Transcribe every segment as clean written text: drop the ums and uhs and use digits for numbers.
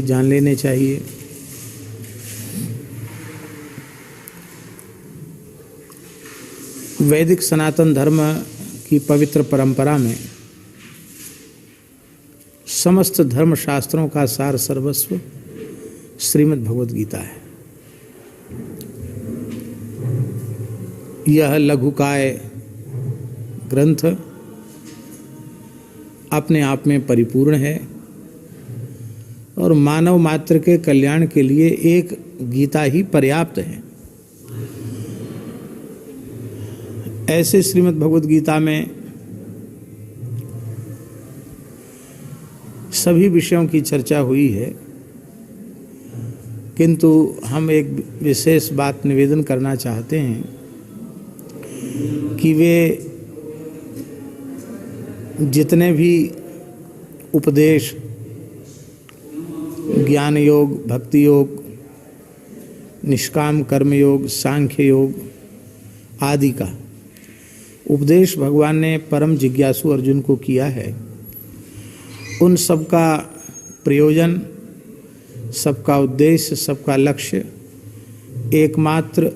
जान लेने चाहिए। वैदिक सनातन धर्म की पवित्र परंपरा में समस्त धर्म शास्त्रों का सार सर्वस्व श्रीमद् भगवद गीता है। यह लघुकाय ग्रंथ अपने आप में परिपूर्ण है और मानव मात्र के कल्याण के लिए एक गीता ही पर्याप्त है। ऐसे श्रीमद् भगवद गीता में सभी विषयों की चर्चा हुई है, किंतु हम एक विशेष बात निवेदन करना चाहते हैं कि वे जितने भी उपदेश, ज्ञान योग, भक्ति योग, निष्काम कर्म योग, सांख्य योग आदि का उपदेश भगवान ने परम जिज्ञासु अर्जुन को किया है, उन सब का प्रयोजन, सबका उद्देश्य, सबका लक्ष्य एकमात्र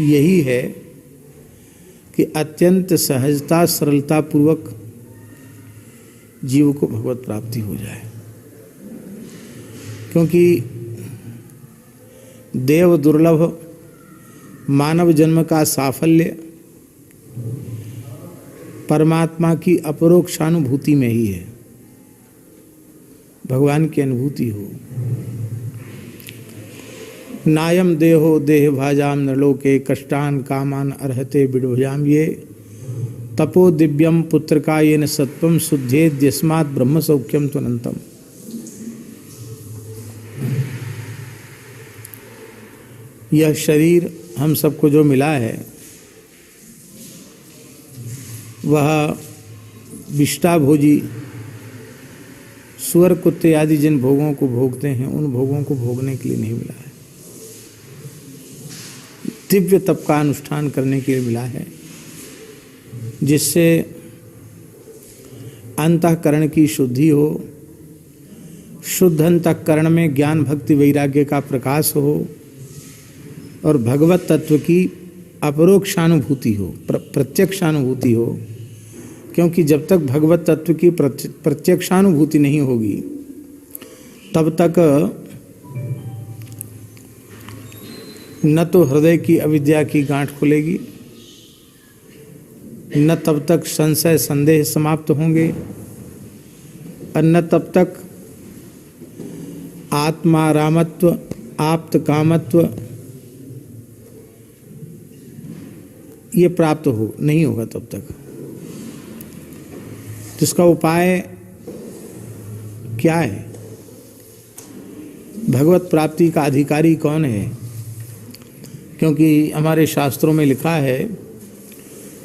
यही है कि अत्यंत सहजता, सरलता पूर्वक जीव को भगवत प्राप्ति हो जाए। क्योंकि देव दुर्लभ मानव जन्म का साफल्य परमात्मा की अपरोक्षानुभूति में ही है, भगवान की अनुभूति हो। नायम देहो देह भाजाम नृलोके कष्टान कामान अर्हते बिडभुजाम ये तपो दिव्यम पुत्रका येन सत्वम शुद्धेद्यस्मात् ब्रह्म सौख्यम त्वनंतम। यह शरीर हम सबको जो मिला है वह विष्टाभोजी सुअर कुत्ते आदि जिन भोगों को भोगते हैं उन भोगों को भोगने के लिए नहीं मिला है, दिव्य तप का अनुष्ठान करने के लिए मिला है, जिससे अंतःकरण की शुद्धि हो, शुद्ध अंतःकरण में ज्ञान भक्ति वैराग्य का प्रकाश हो और भगवत तत्व की अपरोक्षानुभूति हो, प्रत्यक्षानुभूति हो। क्योंकि जब तक भगवत तत्व की प्रत्यक्षानुभूति नहीं होगी तब तक न तो हृदय की अविद्या की गांठ खुलेगी, न तब तक संशय संदेह समाप्त होंगे और न तब तक आत्मारामत्व, आप्त कामत्व ये प्राप्त नहीं होगा तब तक। तो इसका उपाय क्या है? भगवत प्राप्ति का अधिकारी कौन है? क्योंकि हमारे शास्त्रों में लिखा है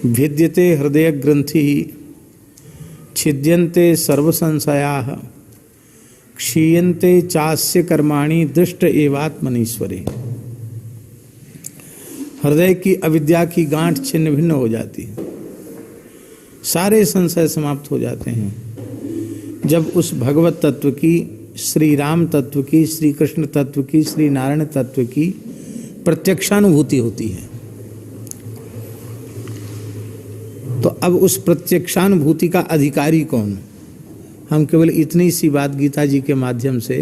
भिद्यते हृदय ग्रंथि छिद्यन्ते सर्व संशयाः क्षीयन्ते चास्य कर्माणि दृष्ट एवात्मनीश्वरे। हृदय की अविद्या की गांठ छिन्न भिन्न हो जाती है, सारे संशय समाप्त हो जाते हैं जब उस भगवत तत्व की, श्री राम तत्व की, श्री कृष्ण तत्व की, श्री नारायण तत्व की प्रत्यक्षानुभूति होती है। तो अब उस प्रत्यक्षानुभूति का अधिकारी कौन? हम केवल इतनी सी बात गीता जी के माध्यम से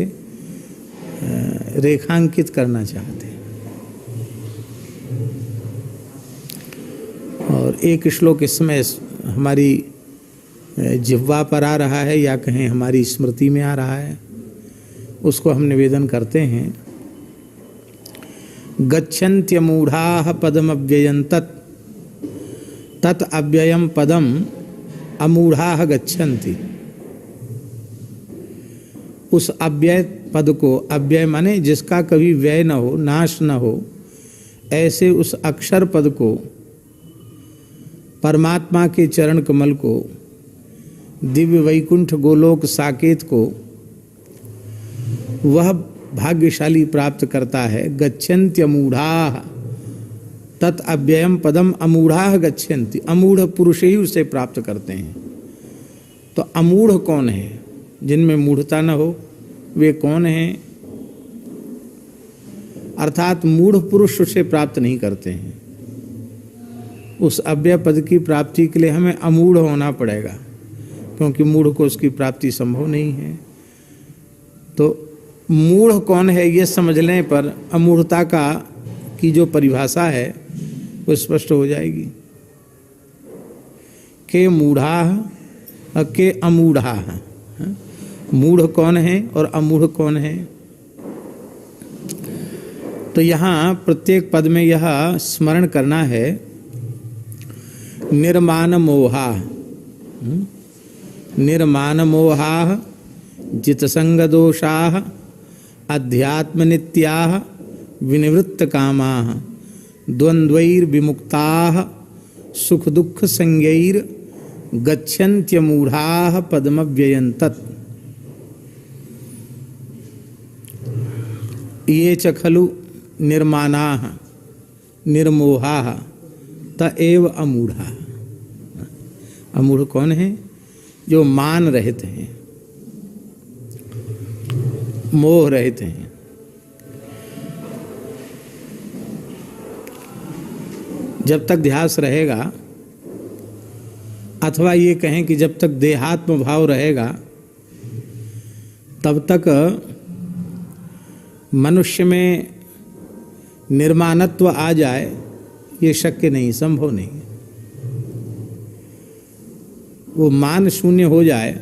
रेखांकित करना चाहते हैं। और एक श्लोक इस समय हमारी जिह्वा पर आ रहा है या कहें हमारी स्मृति में आ रहा है, उसको हम निवेदन करते हैं। गच्छन्त्यमूढ़ाः पदमव्ययं तत् अव्ययं पदम अमूढ़ाः गच्छन्ति। उस अव्यय पद को, अव्यय माने जिसका कभी व्यय न हो, नाश न हो, ऐसे उस अक्षर पद को, परमात्मा के चरण कमल को, दिव्य वैकुंठ गोलोक साकेत को वह भाग्यशाली प्राप्त करता है। गच्छन्त्यमूढ़ाः तत् अव्ययम पदम अमूढ़ाः गच्छन्ति। अमूढ़ पुरुष ही उसे प्राप्त करते हैं। तो अमूढ़ कौन है? जिनमें मूढ़ता न हो, वे कौन हैं? अर्थात मूढ़ पुरुष उसे प्राप्त नहीं करते हैं। उस अव्यय पद की प्राप्ति के लिए हमें अमूढ़ होना पड़ेगा, क्योंकि मूढ़ को उसकी प्राप्ति संभव नहीं है। तो मूढ़ कौन है ये समझने पर अमूढ़ता की जो परिभाषा है वो स्पष्ट हो जाएगी। के मूढ़ा के अमूढ़ा, मूढ़ कौन है और अमूढ़ कौन है? तो यहाँ प्रत्येक पद में यह स्मरण करना है, निर्माण मोहा, निर्माण मोहा, जितसंग दोषा, अध्यात्म नित्या, विनिवृत्त कामा, द्वंद्वैर विमुक्ता, सुख दुख संज्ञैर गच्छन्त्यमूढ़ा पद्मव्ययन्तत्। ये च खलु निर्माणाः निर्मोहाः त एव अमूढ़ा। अमूढ़ कौन है? जो मान रहित हैं, मोह रहित हैं। जब तक ध्यास रहेगा, अथवा ये कहें कि जब तक देहात्म भाव रहेगा, तब तक मनुष्य में निर्माणत्व आ जाए ये शक्य नहीं, संभव नहीं। वो मान शून्य हो जाए,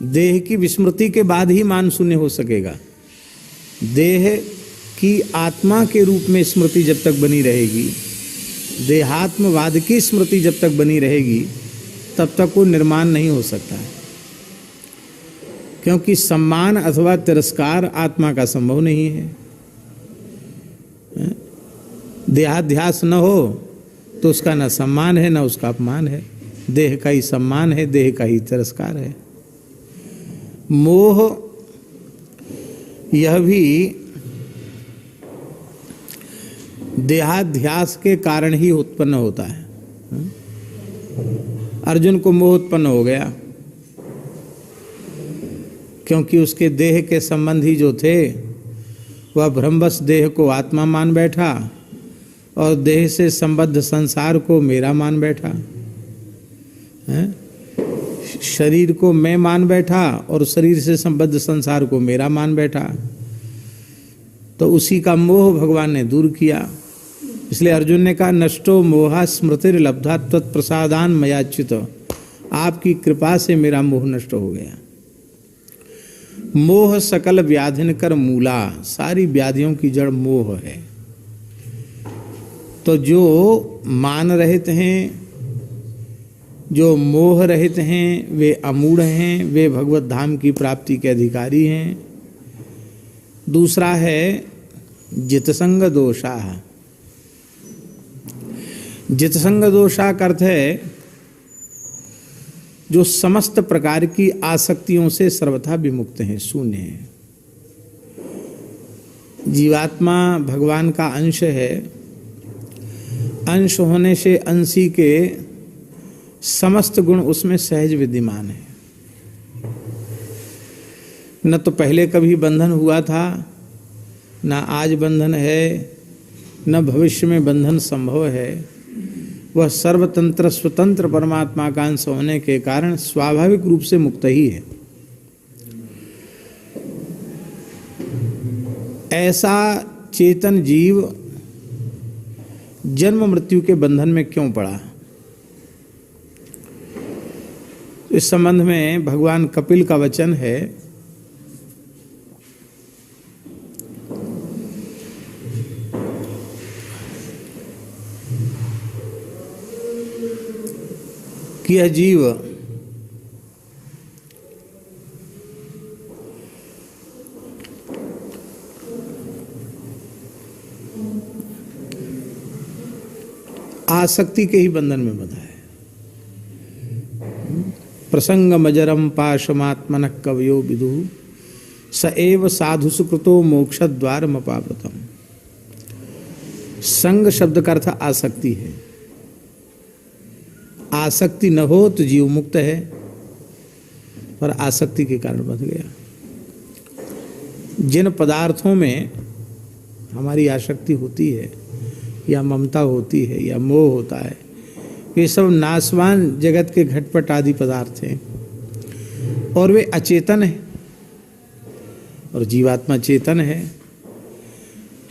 देह की विस्मृति के बाद ही मान शून्य हो सकेगा। देह की आत्मा के रूप में स्मृति जब तक बनी रहेगी, देहात्मवाद की स्मृति जब तक बनी रहेगी, तब तक वो निर्माण नहीं हो सकता है। क्योंकि सम्मान अथवा तिरस्कार आत्मा का संभव नहीं है। देहाध्यास न हो तो उसका न सम्मान है न उसका अपमान है। देह का ही सम्मान है, देह का ही तिरस्कार है। मोह यह भी देहाध्यास के कारण ही उत्पन्न होता है। अर्जुन को मोह उत्पन्न हो गया क्योंकि उसके देह के संबंधी जो थे वह भ्रमवश देह को आत्मा मान बैठा और देह से संबद्ध संसार को मेरा मान बैठा, शरीर को मैं मान बैठा और शरीर से संबद्ध संसार को मेरा मान बैठा। तो उसी का मोह भगवान ने दूर किया। इसलिए अर्जुन ने कहा, नष्टो मोहा स्मृतिर्लब्धा त्वत्प्रसादान मयाच्युत। आपकी कृपा से मेरा मोह नष्ट हो गया। मोह सकल व्याधिन कर मूला, सारी व्याधियों की जड़ मोह है। तो जो मान रहित हैं, जो मोह रहित हैं, वे अमूढ़ हैं, वे भगवत धाम की प्राप्ति के अधिकारी हैं। दूसरा है जितसंग दोषा। जितसंग दोषा का अर्थ है जो समस्त प्रकार की आसक्तियों से सर्वथा विमुक्त हैं, शून्य हैं। जीवात्मा भगवान का अंश है। अंश होने से अंशी के समस्त गुण उसमें सहज विद्यमान है। न तो पहले कभी बंधन हुआ था, न आज बंधन है, न भविष्य में बंधन संभव है। वह सर्वतंत्र स्वतंत्र परमात्मा का अंश होने के कारण स्वाभाविक रूप से मुक्त ही है। ऐसा चेतन जीव जन्म मृत्यु के बंधन में क्यों पड़ा? इस संबंध में भगवान कपिल का वचन है, कि यह जीव आसक्ति के ही बंधन में बंधा है। प्रसंग मजरम पाशमात्मन कवयो विदु स एव साधु सुकृतो मोक्ष द्वारम अपावृतम। संग शब्द का अर्थ आसक्ति है। आसक्ति न हो तो जीव मुक्त है, पर आसक्ति के कारण बंध गया। जिन पदार्थों में हमारी आसक्ति होती है या ममता होती है या मोह होता है, ये सब नाशवान जगत के घटपट आदि पदार्थ हैं और वे अचेतन हैं और जीवात्मा चेतन है।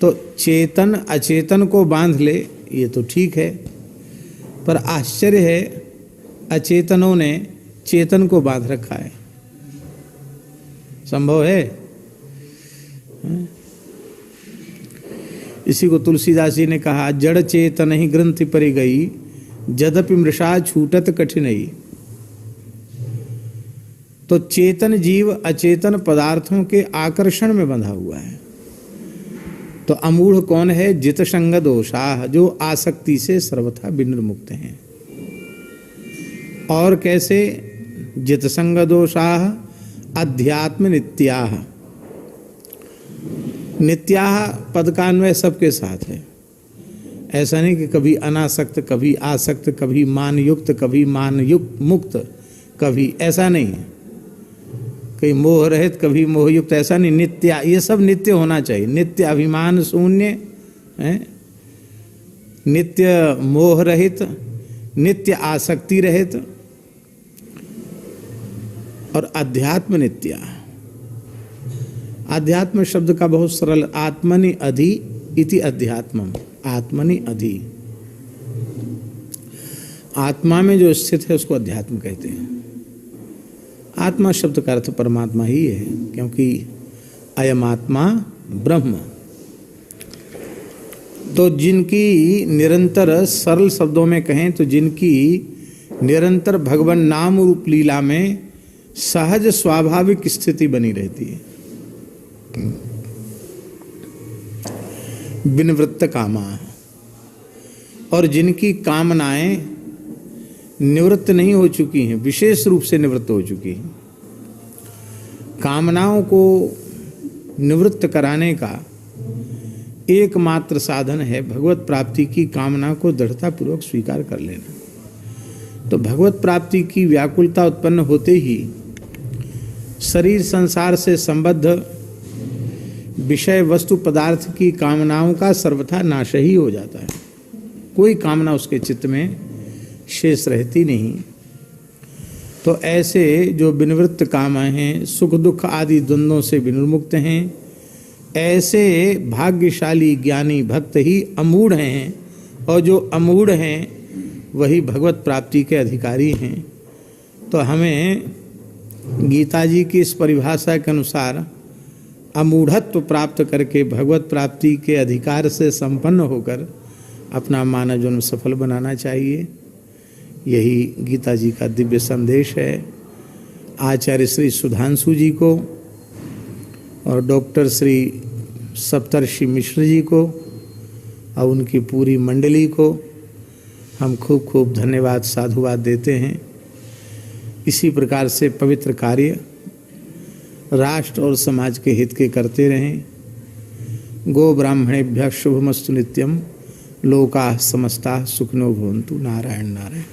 तो चेतन अचेतन को बांध ले ये तो ठीक है, पर आश्चर्य है अचेतनों ने चेतन को बांध रखा है। संभव है? इसी को तुलसीदास जी ने कहा, जड़ चेतन ही ग्रंथि परि गई, जदपि मृषा छूटत कठिनई। तो चेतन जीव अचेतन पदार्थों के आकर्षण में बंधा हुआ है। तो अमूढ़ कौन है? जित संग दोषाः, जो आसक्ति से सर्वथा विनिर्मुक्त हैं। और कैसे? जित संग दोषाः अध्यात्म नित्याः। नित्याः पद का अन्वय सबके साथ है। ऐसा नहीं कि कभी अनासक्त, कभी आसक्त, कभी मान युक्त, कभी मान युक्त मुक्त, कभी ऐसा नहीं है। कहीं मोह रहित, कभी मोह युक्त, ऐसा नहीं। नित्य, ये सब नित्य होना चाहिए। नित्य अभिमान शून्य है, नित्य मोह रहित, नित्य आसक्ति रहित और अध्यात्म नित्य। अध्यात्म शब्द का बहुत सरल, आत्मनि अधि इति अध्यात्मम। आत्मनि अधि, आत्मा में जो स्थित है उसको अध्यात्म कहते हैं। आत्मा शब्द का अर्थ परमात्मा ही है, क्योंकि अयम आत्मा ब्रह्म। तो जिनकी निरंतर, सरल शब्दों में कहें तो जिनकी निरंतर भगवान नाम रूप लीला में सहज स्वाभाविक स्थिति बनी रहती है, विनिवृत्त कामा, और जिनकी कामनाएं निवृत्त नहीं हो चुकी हैं, विशेष रूप से निवृत्त हो चुकी हैं। कामनाओं को निवृत्त कराने का एकमात्र साधन है भगवत प्राप्ति की कामना को दृढ़तापूर्वक स्वीकार कर लेना। तो भगवत प्राप्ति की व्याकुलता उत्पन्न होते ही शरीर संसार से संबद्ध विषय वस्तु पदार्थ की कामनाओं का सर्वथा नाश ही हो जाता है। कोई कामना उसके चित्त में शेष रहती नहीं। तो ऐसे जो विनिवृत्त काम हैं, सुख दुख आदि द्वंद्वों से विनिर्मुक्त हैं, ऐसे भाग्यशाली ज्ञानी भक्त ही अमूढ़ हैं, और जो अमूढ़ हैं वही भगवत प्राप्ति के अधिकारी हैं। तो हमें गीता जी की इस परिभाषा के अनुसार अमूढ़त्व प्राप्त करके भगवत प्राप्ति के अधिकार से संपन्न होकर अपना मानव जन्म सफल बनाना चाहिए। यही गीता जी का दिव्य संदेश है। आचार्य श्री सुधांशु जी को और डॉक्टर श्री सप्तर्षि मिश्र जी को और उनकी पूरी मंडली को हम खूब खूब धन्यवाद साधुवाद देते हैं। इसी प्रकार से पवित्र कार्य राष्ट्र और समाज के हित के करते रहें। गो ब्राह्मणेभ्यः शुभमस्तु नित्यं, लोकाः समस्ताः सुखिनो भवन्तु। नारायण नारायण।